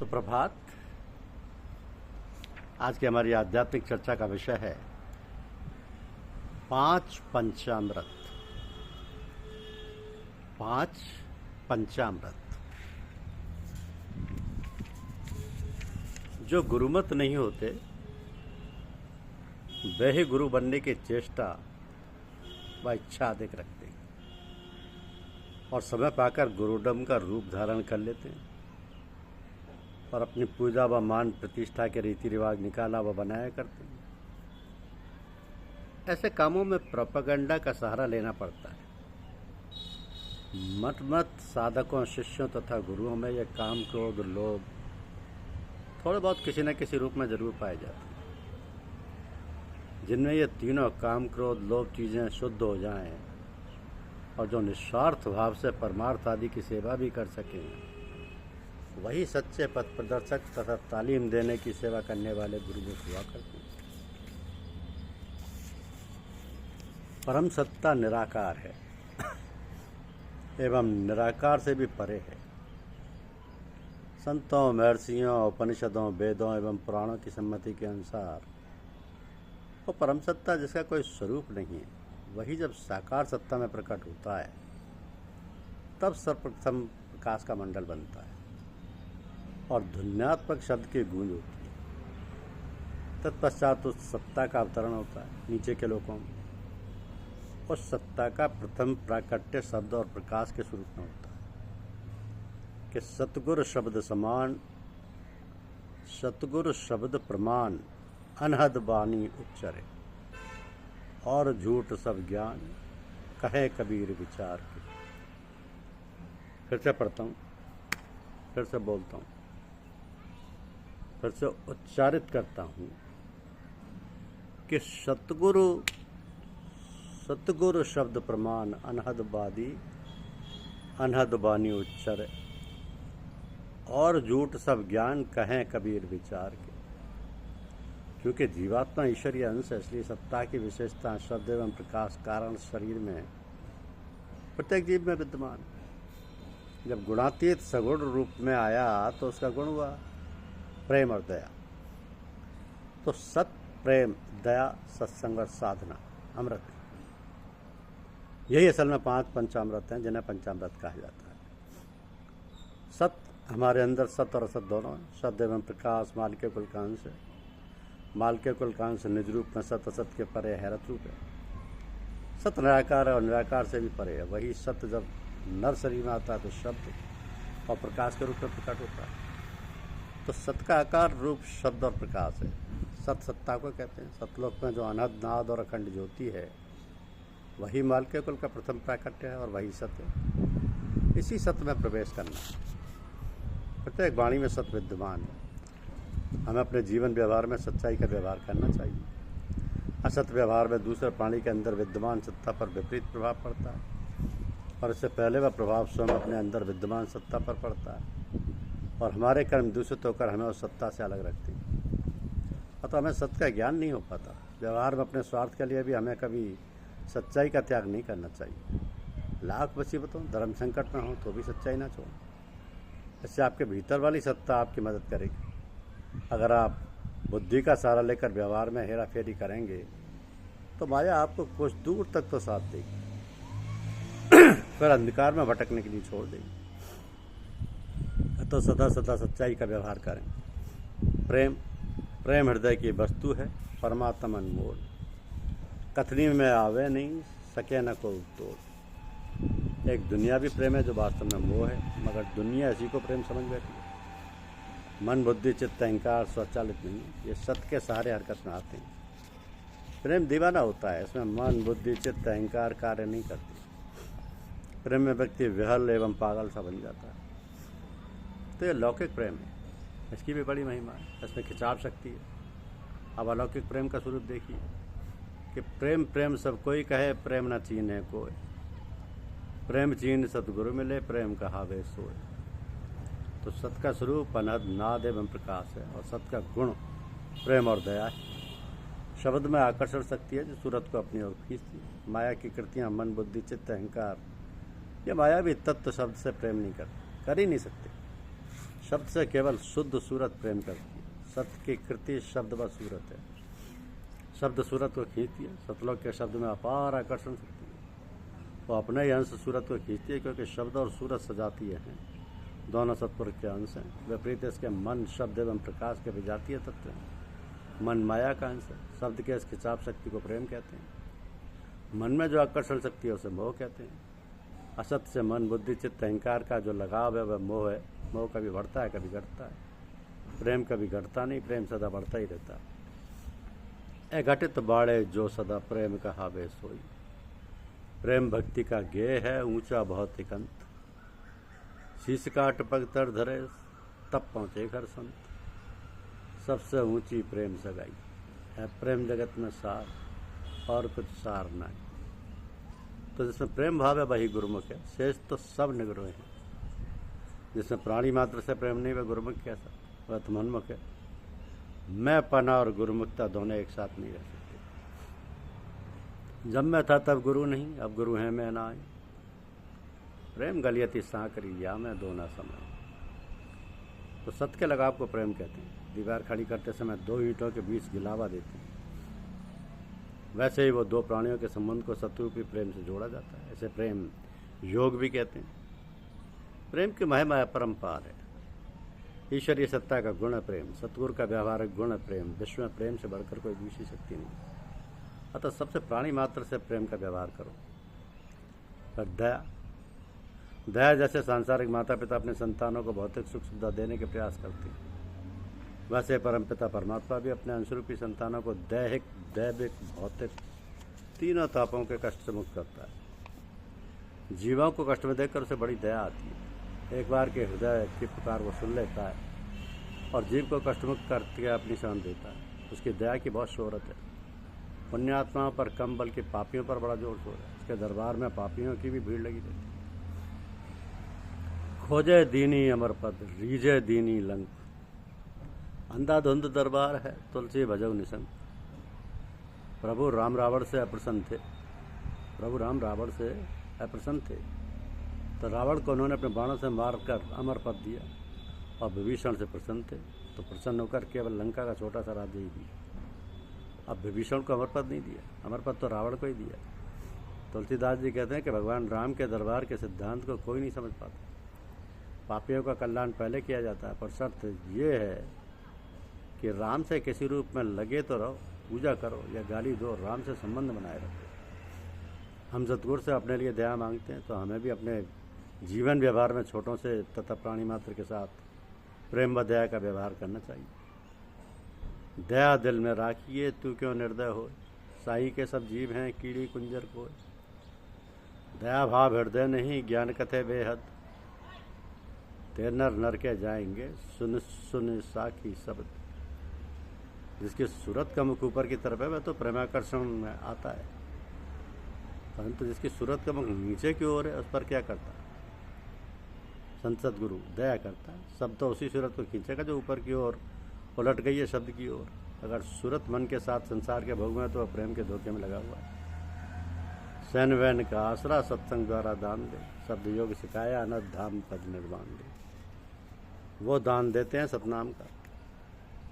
सुप्रभात। आज की हमारी आध्यात्मिक चर्चा का विषय है 5 पंचामृत। 5 पंचामृत जो गुरुमत नहीं होते वे ही गुरु बनने की चेष्टा व इच्छा अधिक रखते हैं और समय पाकर गुरुडम का रूप धारण कर लेते हैं और अपनी पूजा व मान प्रतिष्ठा के रीति रिवाज निकाला व बनाया करते हैं। ऐसे कामों में प्रोपेगेंडा का सहारा लेना पड़ता है। मत साधकों, शिष्यों तथा गुरुओं में यह काम, क्रोध, लोभ थोड़े बहुत किसी न किसी रूप में जरूर पाए जाते हैं। जिनमें ये तीनों काम, क्रोध, लोभ चीज़ें शुद्ध हो जाएं और जो निस्वार्थ भाव से परमार्थ आदि की सेवा भी कर सकें, वही सच्चे पथ प्रदर्शक तथा तालीम देने की सेवा करने वाले गुरुमुख हुआ करते हैं। परम सत्ता निराकार है एवं निराकार से भी परे है। संतों, महर्षियों, उपनिषदों, वेदों एवं पुराणों की सम्मति के अनुसार वो परम सत्ता जिसका कोई स्वरूप नहीं है, वही जब साकार सत्ता में प्रकट होता है तब सर्वप्रथम प्रकाश का मंडल बनता है और ध्वन्यात्मक शब्द की गूंज होती है। तत्पश्चात उस सत्ता का अवतरण होता है नीचे के लोकों में। उस सत्ता का प्रथम प्राकट्य शब्द और प्रकाश के स्वरूप में होता है कि सतगुरु शब्द समान, सतगुरु शब्द प्रमाण, अनहद बानी उच्चरे और झूठ सब ज्ञान, कहे कबीर विचार के। फिर से पढ़ता हूँ, फिर से बोलता हूँ, फिर से उच्चारित करता हूँ कि सतगुरु शब्द प्रमाण, अनहद बानी उच्चर और झूठ सब ज्ञान, कहें कबीर विचार के। क्योंकि जीवात्मा ईश्वरीय अंश है, इसलिए सत्ता की विशेषता शब्द एवं प्रकाश कारण शरीर में प्रत्येक जीव में विद्यमान। जब गुणातीत सगुण रूप में आया तो उसका गुण हुआ प्रेम और दया। तो सत, प्रेम, दया, सत्संग और साधना अमृत, यही असल में 5 पंचामृत हैं जिन्हें पंचामृत कहा जाता है। सत, हमारे अंदर सत और असत दोनों हैं। शब्द एवं प्रकाश माल के कुल का अंश है। माल के कुल का अंश निज रूप में सत, असत के परे हैरत रूप है। सत निराकार है और निराकार से भी परे है। वही सत जब नर शरीर में आता है तो शब्द और प्रकाश के रूप में प्रकट होता है। तो सत का आकार रूप शब्द और प्रकाश है। सत सत्ता को कहते हैं। सतलोक में जो अनहद नाद और अखंड ज्योति है वही माल के कुल का प्रथम प्राकट्य है और वही सत्य है। इसी सत्य में प्रवेश करना। प्रत्येक वाणी में सत्य विद्यमान है। हमें अपने जीवन व्यवहार में सच्चाई का व्यवहार करना चाहिए। असत्य व्यवहार में दूसरे प्राणी के अंदर विद्यमान सत्ता पर विपरीत प्रभाव पड़ता है और इससे पहले वह प्रभाव स्वयं अपने अंदर विद्यमान सत्ता पर पड़ता है और हमारे कर्म दूषित होकर हमें उस सत्ता से अलग रखती है। अतः हमें सत्य का ज्ञान नहीं हो पाता। व्यवहार में अपने स्वार्थ के लिए भी हमें कभी सच्चाई का त्याग नहीं करना चाहिए। लाख मुसीबतों, धर्म संकट में हो तो भी सच्चाई ना छोड़ो। इससे आपके भीतर वाली सत्ता आपकी मदद करेगी। अगर आप बुद्धि का सहारा लेकर व्यवहार में हेरा फेरी करेंगे तो माया आपको कुछ दूर तक तो साथ देगी, फिर अंधकार में भटकने के लिए छोड़ देगी। तो सदा सदा सच्चाई का व्यवहार करें। प्रेम हृदय की वस्तु है, परमात्मा अनमोल। कथनी में आवे नहीं सके न को तोड़। एक दुनियावी प्रेम है जो वास्तव में मोह है, मगर दुनिया इसी को प्रेम समझ बैठी है। मन, बुद्धि, चित्त, अहंकार स्वचालित नहीं, ये सत्य के सहारे हरकत में आते हैं। प्रेम दीवाना होता है, इसमें मन, बुद्धि, चित्त, अहंकार कार्य नहीं करते। प्रेम में व्यक्ति विहल एवं पागल सा बन जाता है। तो ये लौकिक प्रेम है, इसकी भी बड़ी महिमा है। इसमें खिंचाव शक्ति है। अब अलौकिक प्रेम का स्वरूप देखिए कि प्रेम प्रेम सब कोई कहे, प्रेम न चीन्हे कोई। प्रेम चीन सतगुरु मिले, प्रेम कहावे सोए। तो सत का स्वरूप अनहद नाद एवं प्रकाश है और सत का गुण प्रेम और दया है। शब्द में आकर्षण शक्ति है जो सूरत को अपनी ओर खींचती है। माया की कृतियाँ, मन, बुद्धि, चित्त, अहंकार, ये माया भी तत्व शब्द से प्रेम नहीं करते, कर ही नहीं सकते। शब्द से केवल शुद्ध सूरत प्रेम करती है। सत्य की कृति शब्द व सूरत है। शब्द सूरत को खींचती है। सतलोक के शब्द में अपार आकर्षण शक्ति है। वो अपने ही अंश सूरत को खींचती है, क्योंकि शब्द और सूरत सजाती हैं। दोनों सत्पुरुष के अंश हैं। विपरीत इसके मन, शब्द एवं प्रकाश के विजातीय तत्व हैं। मन माया का अंश है। शब्द के इस खिंचाव शक्ति को प्रेम कहते हैं। मन में जो आकर्षण शक्ति है उसे मोह कहते हैं। असत्य से मन, बुद्धि, चित्त, अहंकार का जो लगाव है वह मोह है। मोह कभी बढ़ता है, कभी घटता है। प्रेम कभी घटता नहीं, प्रेम सदा बढ़ता ही रहता है। अघटित बाड़े जो सदा प्रेम कहा वे सोई। प्रेम भक्ति का गेय है, ऊंचा भौतिक अंत। शीश काट पग तर धरे, तब पहुँचे घर संत। सबसे ऊंची प्रेम सगाई है। प्रेम जगत में सार, और कुछ सार नहीं। तो जिसमें प्रेम भाव है वही गुरुमुख है। शेष तो सब निगुरु हैं। जिसमें प्राणी मात्र से प्रेम नहीं वह गुरुमुख कैसा, वह तो मनमुख है। मैं पना और गुरुमुखता दोनों एक साथ नहीं रह सकते। जब मैं था तब गुरु नहीं, अब गुरु हैं मैं ना। प्रेम गलियती सांकरी या मैं दो ना समय। तो सत्य के लगाव को प्रेम कहते हैं। दीवार खड़ी करते समय दो ईंटों के बीच गिलावा देते हैं, वैसे ही वो दो प्राणियों के संबंध को सत्वरूपी प्रेम से जोड़ा जाता है। ऐसे प्रेम योग भी कहते हैं। प्रेम की महिमा अपरंपार है। ईश्वरीय सत्ता का गुण है प्रेम। सतगुरु का व्यवहारिक गुण है प्रेम। विश्व में प्रेम से बढ़कर कोई दूसरी शक्ति नहीं। अतः सबसे प्राणी मात्र से प्रेम का व्यवहार करो। पर दया, दया जैसे सांसारिक माता पिता अपने संतानों को भौतिक सुख सुविधा देने के प्रयास करते हैं, वैसे परमपिता परमात्मा भी अपने अंशरूपी संतानों को दैहिक, दैविक, भौतिक तीनों तापों के कष्ट से मुक्त करता है। जीवों को कष्ट में देखकर उसे बड़ी दया आती है। एक बार के हृदय की पुकार वो सुन लेता है और जीव को कष्टमुक्त करके अपनी शरण देता है। उसकी दया की बहुत शोहरत है। पुण्यात्माओं पर कम बल्कि पापियों पर बड़ा जोर शोर है। उसके दरबार में पापियों की भी भीड़ लगी रहती है। खोजे दीनी अमर पद, रीजे दीनी लंक। अंधाधुंध दरबार है, तुलसी भजो निशंक। प्रभु राम रावण से अप्रसन्न थे। प्रभु राम रावण से अप्रसन्न थे, तो रावण को उन्होंने अपने बाणों से मारकर अमर पद दिया, और विभीषण से प्रसन्न थे तो प्रसन्न होकर केवल लंका का छोटा सा राज्य ही दिया। अब विभीषण को अमर पद नहीं दिया, अमर पद तो रावण को ही दिया। तुलसीदास जी कहते हैं कि भगवान राम के दरबार के सिद्धांत को कोई नहीं समझ पाता। पापियों का कल्याण पहले किया जाता है, पर शर्त ये है कि राम से किसी रूप में लगे तो रहो, पूजा करो या गाली दो, राम से संबंध बनाए रखो। हम सतगुरु से अपने लिए दया मांगते हैं, तो हमें भी अपने जीवन व्यवहार में छोटों से तथा प्राणी मात्र के साथ प्रेम व दया का व्यवहार करना चाहिए। दया दिल में राखिए, तू क्यों निर्दय हो। साई के सब जीव हैं, कीड़ी कुंजर को। दया भाव हृदय नहीं, ज्ञान कथे बेहद। ते नर नर के जाएंगे, सुन सुन साखी शब्द। जिसकी सूरत का मुख ऊपर की तरफ है वह तो प्रेमाकर्षण में आता है, परंतु जिसकी सूरत का मुख नीचे की ओर है उस पर क्या करता है? संत सद्गुरु दया करता है। शब्द तो उसी सूरत को खींचेगा जो ऊपर की ओर उलट गई है शब्द की ओर। अगर सूरत मन के साथ संसार के भोग में तो वह प्रेम के धोखे में लगा हुआ है। सैन वैन का आसरा सत्संग द्वारा दान दे, शब्द योग सिखाया अनंत धाम पद निर्वाण दे। वो दान देते हैं सतनाम का।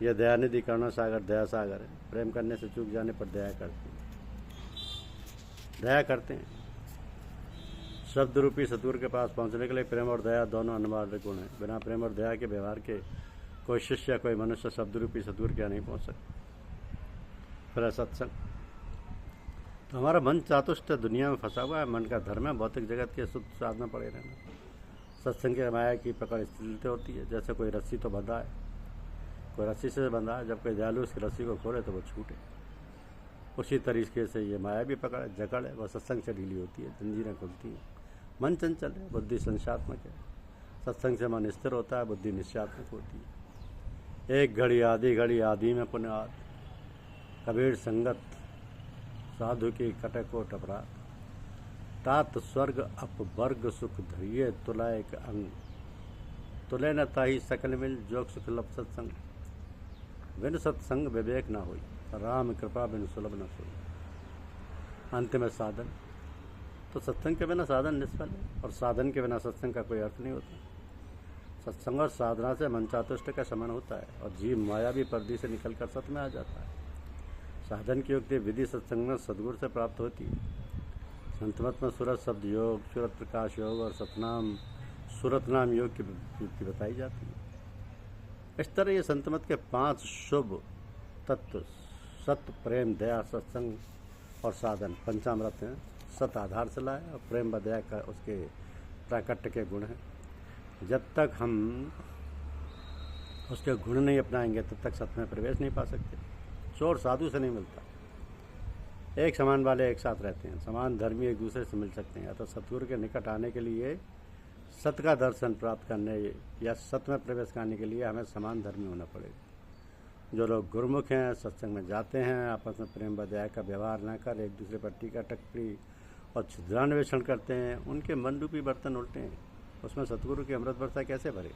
यह दयानिधि करुणा सागर दया सागर है। प्रेम करने से चूक जाने पर दया करते हैं, दया करते हैं। शब्द रूपी सतगुरु के पास पहुंचने के लिए प्रेम और दया दोनों अनिवार्य गुण हैं। बिना प्रेम और दया के व्यवहार के कोई शिष्य या कोई मनुष्य शब्द रूपी सतगुरु के यहाँ नहीं पहुंच सकता। फिर सत्संग तो हमारा मन चातुष्ट दुनिया में फंसा हुआ है। मन का धर्म है भौतिक जगत के शुद्ध साधना पड़े रहना। सत्संग के माया की पकड़ स्थिर होती है। जैसे कोई रस्सी तो बंधा है, कोई रस्सी से बंधा है, जब कोई दयालु उसकी रस्सी को खोले तो वो छूटे। उसी तरीके से ये माया भी पकड़ है, जकड़ है, वह सत्संग से ढीली होती है, जंजीरें खुलती हैं। मन चंचल है, बुद्धि संशात्मक है। सत्संग से मन स्थिर होता है, बुद्धि निश्चयात्मक होती है। एक घड़ी आदि में पुण्य आद। कबीर संगत साधु की कटकोट अपराध। तात स्वर्ग अपवर्ग सुख धरिए, तुलाए एक अंग। तुले न ताही सकल मिल, जोग सुख लब सत्संग। बिन सत्संग विवेक न होई, राम कृपा बिन सुलभ न सोई। अंत में साधन, तो सत्संग के बिना साधन निष्फल है, और साधन के बिना सत्संग का कोई अर्थ नहीं होता। सत्संग और साधना से मन चातुष्ट का शमन होता है और जीव मायावी पर्दी से निकलकर सत में आ जाता है। साधन की युक्ति विधि सत्संग में सदगुरु से प्राप्त होती है। संतमत में सूरत शब्द योग, सूरत प्रकाश योग और सतनाम सूरत नाम योग की युक्ति बताई जाती है। इस तरह ये संतमत के 5 शुभ तत्व सत्य, प्रेम, दया, सत्संग और साधन पंचामृत हैं। सत आधार से लाए और प्रेम व दया का उसके प्राकट्य के गुण हैं। जब तक हम उसके गुण नहीं अपनाएंगे तब तक सत्य में प्रवेश नहीं पा सकते। चोर साधु से नहीं मिलता। एक समान वाले एक साथ रहते हैं, समान धर्मी एक दूसरे से मिल सकते हैं। अतः सतगुरु के निकट आने के लिए, सत्य का दर्शन प्राप्त करने या सत्य में प्रवेश करने के लिए हमें समान धर्मी होना पड़ेगा। जो लोग गुरुमुख हैं, सत्संग में जाते हैं, आपस में प्रेम व दया का व्यवहार न कर एक दूसरे पर टीका टिप्पणी और छिद्रान्वेषण करते हैं, उनके मन रूपी बर्तन उल्टे हैं। उसमें सतगुरु की अमृत वर्षा कैसे भरे?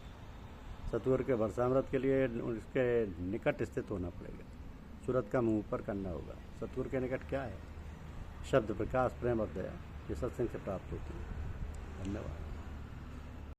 सतगुरु के वर्षामृत के लिए उसके निकट स्थित होना पड़ेगा। सूरत का मुंह ऊपर करना होगा। सतगुरु के निकट क्या है? शब्द, प्रकाश, प्रेम और दया। ये सत्संग से प्राप्त होती है। धन्यवाद।